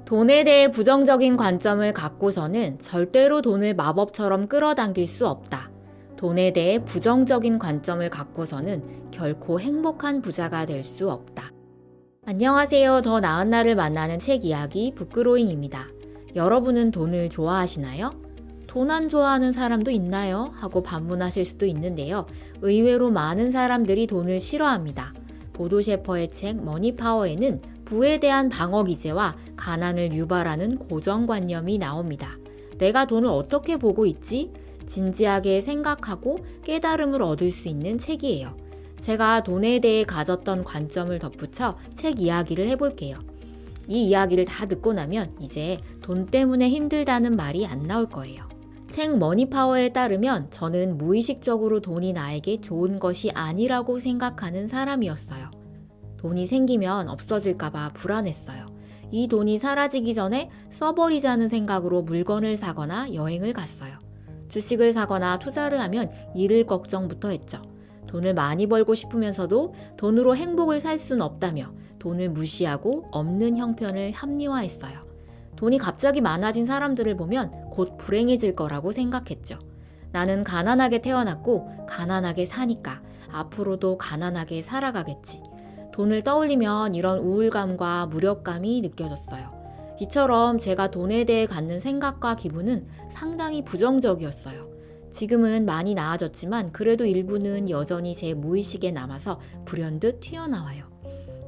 돈에 대해 부정적인 관점을 갖고서는 절대로 돈을 마법처럼 끌어당길 수 없다. 돈에 대해 부정적인 관점을 갖고서는 결코 행복한 부자가 될 수 없다. 안녕하세요. 더 나은 나를 만나는 책 이야기 북그로잉입니다. 여러분은 돈을 좋아하시나요? 돈 안 좋아하는 사람도 있나요? 하고 반문하실 수도 있는데요. 의외로 많은 사람들이 돈을 싫어합니다. 보도 셰퍼의 책 머니파워에는 부에 대한 방어 기제와 가난을 유발하는 고정관념이 나옵니다. 내가 돈을 어떻게 보고 있지? 진지하게 생각하고 깨달음을 얻을 수 있는 책이에요. 제가 돈에 대해 가졌던 관점을 덧붙여 책 이야기를 해볼게요. 이 이야기를 다 듣고 나면 이제 돈 때문에 힘들다는 말이 안 나올 거예요. 책 머니파워에 따르면 저는 무의식적으로 돈이 나에게 좋은 것이 아니라고 생각하는 사람이었어요. 돈이 생기면 없어질까봐 불안했어요. 이 돈이 사라지기 전에 써버리자는 생각으로 물건을 사거나 여행을 갔어요. 주식을 사거나 투자를 하면 잃을 걱정부터 했죠. 돈을 많이 벌고 싶으면서도 돈으로 행복을 살 순 없다며 돈을 무시하고 없는 형편을 합리화했어요. 돈이 갑자기 많아진 사람들을 보면 곧 불행해질 거라고 생각했죠. 나는 가난하게 태어났고 가난하게 사니까 앞으로도 가난하게 살아가겠지. 돈을 떠올리면 이런 우울감과 무력감이 느껴졌어요. 이처럼 제가 돈에 대해 갖는 생각과 기분은 상당히 부정적이었어요. 지금은 많이 나아졌지만 그래도 일부는 여전히 제 무의식에 남아서 불현듯 튀어나와요.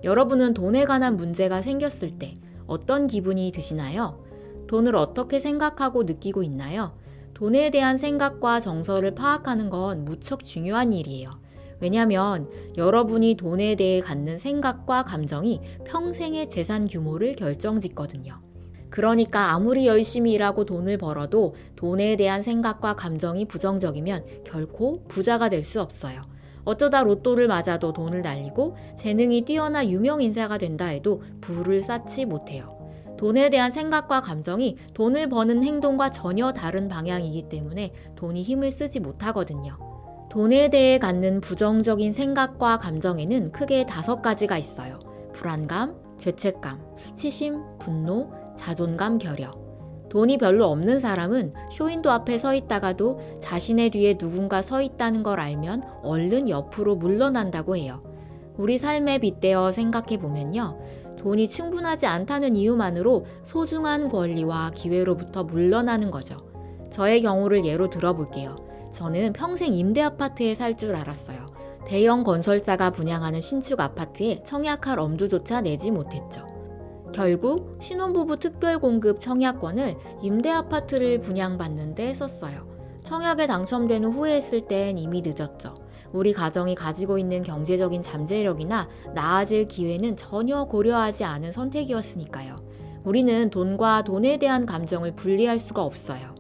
여러분은 돈에 관한 문제가 생겼을 때 어떤 기분이 드시나요? 돈을 어떻게 생각하고 느끼고 있나요? 돈에 대한 생각과 정서를 파악하는 건 무척 중요한 일이에요. 왜냐하면 여러분이 돈에 대해 갖는 생각과 감정이 평생의 재산 규모를 결정짓거든요. 그러니까 아무리 열심히 일하고 돈을 벌어도 돈에 대한 생각과 감정이 부정적이면 결코 부자가 될 수 없어요. 어쩌다 로또를 맞아도 돈을 날리고 재능이 뛰어나 유명 인사가 된다 해도 부를 쌓지 못해요. 돈에 대한 생각과 감정이 돈을 버는 행동과 전혀 다른 방향이기 때문에 돈이 힘을 쓰지 못하거든요. 돈에 대해 갖는 부정적인 생각과 감정에는 크게 5가지가 있어요. 불안감, 죄책감, 수치심, 분노, 자존감, 결여. 돈이 별로 없는 사람은 쇼윈도 앞에 서 있다가도 자신의 뒤에 누군가 서 있다는 걸 알면 얼른 옆으로 물러난다고 해요. 우리 삶에 빗대어 생각해 보면요. 돈이 충분하지 않다는 이유만으로 소중한 권리와 기회로부터 물러나는 거죠. 저의 경우를 예로 들어볼게요. 저는 평생 임대 아파트에 살 줄 알았어요. 대형 건설사가 분양하는 신축 아파트에 청약할 엄두조차 내지 못했죠. 결국 신혼부부 특별공급 청약권을 임대 아파트를 분양받는데 썼어요. 청약에 당첨된 후 후회했을 땐 이미 늦었죠. 우리 가정이 가지고 있는 경제적인 잠재력이나 나아질 기회는 전혀 고려하지 않은 선택이었으니까요. 우리는 돈과 돈에 대한 감정을 분리할 수가 없어요.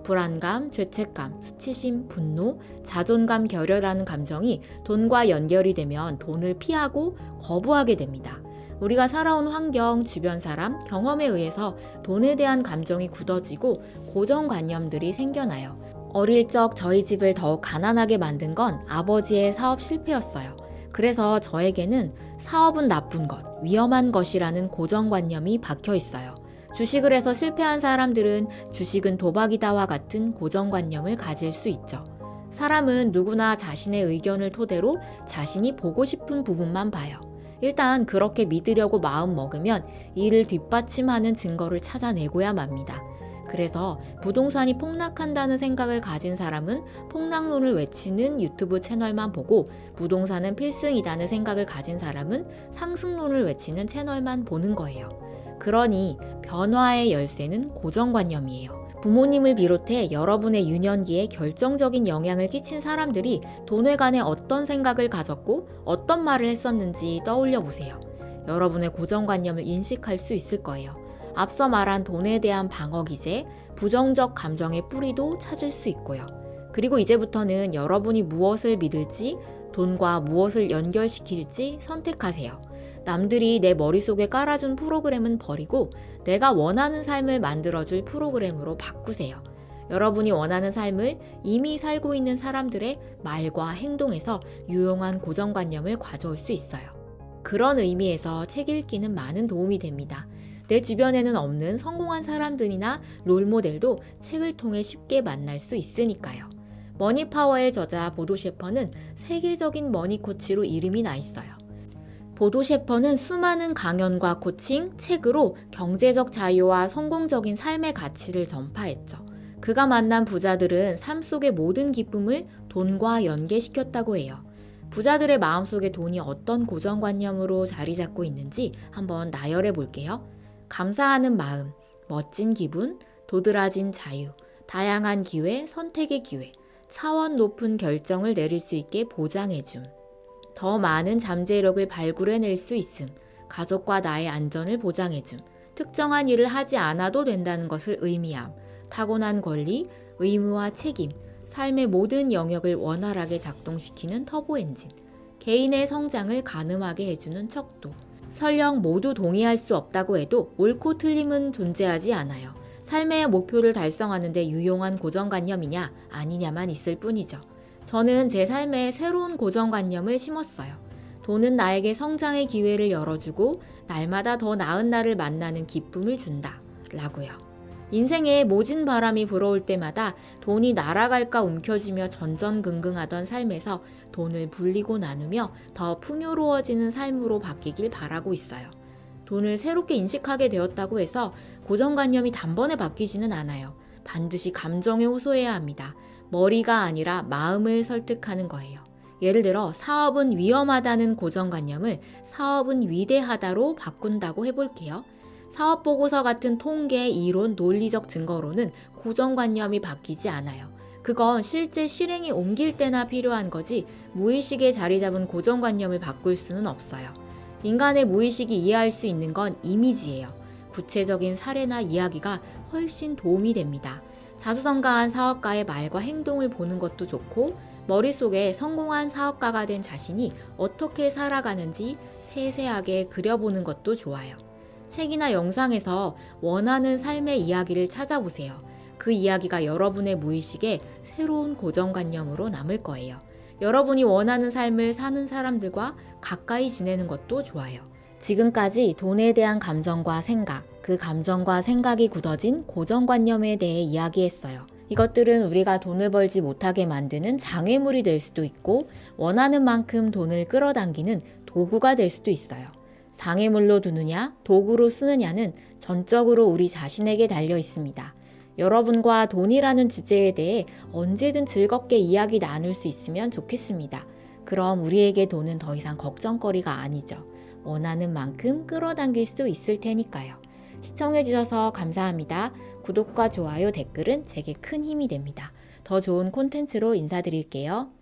불안감, 죄책감, 수치심, 분노, 자존감, 결여라는 감정이 돈과 연결이 되면 돈을 피하고 거부하게 됩니다. 우리가 살아온 환경, 주변 사람, 경험에 의해서 돈에 대한 감정이 굳어지고 고정관념들이 생겨나요. 어릴 적 저희 집을 더욱 가난하게 만든 건 아버지의 사업 실패였어요. 그래서 저에게는 사업은 나쁜 것, 위험한 것이라는 고정관념이 박혀 있어요. 주식을 해서 실패한 사람들은 주식은 도박이다와 같은 고정관념을 가질 수 있죠. 사람은 누구나 자신의 의견을 토대로 자신이 보고 싶은 부분만 봐요. 일단 그렇게 믿으려고 마음 먹으면 이를 뒷받침하는 증거를 찾아내고야 맙니다. 그래서 부동산이 폭락한다는 생각을 가진 사람은 폭락론을 외치는 유튜브 채널만 보고 부동산은 필승이라는 생각을 가진 사람은 상승론을 외치는 채널만 보는 거예요. 그러니 변화의 열쇠는 고정관념이에요. 부모님을 비롯해 여러분의 유년기에 결정적인 영향을 끼친 사람들이 돈에 관해 어떤 생각을 가졌고 어떤 말을 했었는지 떠올려 보세요. 여러분의 고정관념을 인식할 수 있을 거예요. 앞서 말한 돈에 대한 방어 기제, 부정적 감정의 뿌리도 찾을 수 있고요. 그리고 이제부터는 여러분이 무엇을 믿을지, 돈과 무엇을 연결시킬지 선택하세요. 남들이 내 머릿속에 깔아준 프로그램은 버리고 내가 원하는 삶을 만들어줄 프로그램으로 바꾸세요. 여러분이 원하는 삶을 이미 살고 있는 사람들의 말과 행동에서 유용한 고정관념을 가져올 수 있어요. 그런 의미에서 책 읽기는 많은 도움이 됩니다. 내 주변에는 없는 성공한 사람들이나 롤모델도 책을 통해 쉽게 만날 수 있으니까요. 머니파워의 저자 보도 셰퍼는 세계적인 머니 코치로 이름이 나 있어요. 보도 셰퍼는 수많은 강연과 코칭, 책으로 경제적 자유와 성공적인 삶의 가치를 전파했죠. 그가 만난 부자들은 삶 속의 모든 기쁨을 돈과 연계시켰다고 해요. 부자들의 마음속에 돈이 어떤 고정관념으로 자리 잡고 있는지 한번 나열해 볼게요. 감사하는 마음, 멋진 기분, 도드라진 자유, 다양한 기회, 선택의 기회, 차원 높은 결정을 내릴 수 있게 보장해줌, 더 많은 잠재력을 발굴해낼 수 있음, 가족과 나의 안전을 보장해줌, 특정한 일을 하지 않아도 된다는 것을 의미함, 타고난 권리, 의무와 책임, 삶의 모든 영역을 원활하게 작동시키는 터보 엔진, 개인의 성장을 가늠하게 해주는 척도. 설령 모두 동의할 수 없다고 해도 옳고 틀림은 존재하지 않아요. 삶의 목표를 달성하는 데 유용한 고정관념이냐 아니냐만 있을 뿐이죠. 저는 제 삶에 새로운 고정관념을 심었어요. 돈은 나에게 성장의 기회를 열어주고 날마다 더 나은 나를 만나는 기쁨을 준다. 라고요. 인생에 모진 바람이 불어올 때마다 돈이 날아갈까 움켜쥐며 전전긍긍하던 삶에서 돈을 불리고 나누며 더 풍요로워지는 삶으로 바뀌길 바라고 있어요. 돈을 새롭게 인식하게 되었다고 해서 고정관념이 단번에 바뀌지는 않아요. 반드시 감정에 호소해야 합니다. 머리가 아니라 마음을 설득하는 거예요. 예를 들어 사업은 위험하다는 고정관념을 사업은 위대하다로 바꾼다고 해볼게요. 사업보고서 같은 통계, 이론, 논리적 증거로는 고정관념이 바뀌지 않아요. 그건 실제 실행에 옮길 때나 필요한 거지 무의식에 자리 잡은 고정관념을 바꿀 수는 없어요. 인간의 무의식이 이해할 수 있는 건 이미지예요. 구체적인 사례나 이야기가 훨씬 도움이 됩니다. 자수성가한 사업가의 말과 행동을 보는 것도 좋고 머릿속에 성공한 사업가가 된 자신이 어떻게 살아가는지 세세하게 그려보는 것도 좋아요. 책이나 영상에서 원하는 삶의 이야기를 찾아보세요. 그 이야기가 여러분의 무의식에 새로운 고정관념으로 남을 거예요. 여러분이 원하는 삶을 사는 사람들과 가까이 지내는 것도 좋아요. 지금까지 돈에 대한 감정과 생각, 그 감정과 생각이 굳어진 고정관념에 대해 이야기했어요. 이것들은 우리가 돈을 벌지 못하게 만드는 장애물이 될 수도 있고 원하는 만큼 돈을 끌어당기는 도구가 될 수도 있어요. 장애물로 두느냐, 도구로 쓰느냐는 전적으로 우리 자신에게 달려 있습니다. 여러분과 돈이라는 주제에 대해 언제든 즐겁게 이야기 나눌 수 있으면 좋겠습니다. 그럼 우리에게 돈은 더 이상 걱정거리가 아니죠. 원하는 만큼 끌어당길 수 있을 테니까요. 시청해주셔서 감사합니다. 구독과 좋아요, 댓글은 제게 큰 힘이 됩니다. 더 좋은 콘텐츠로 인사드릴게요.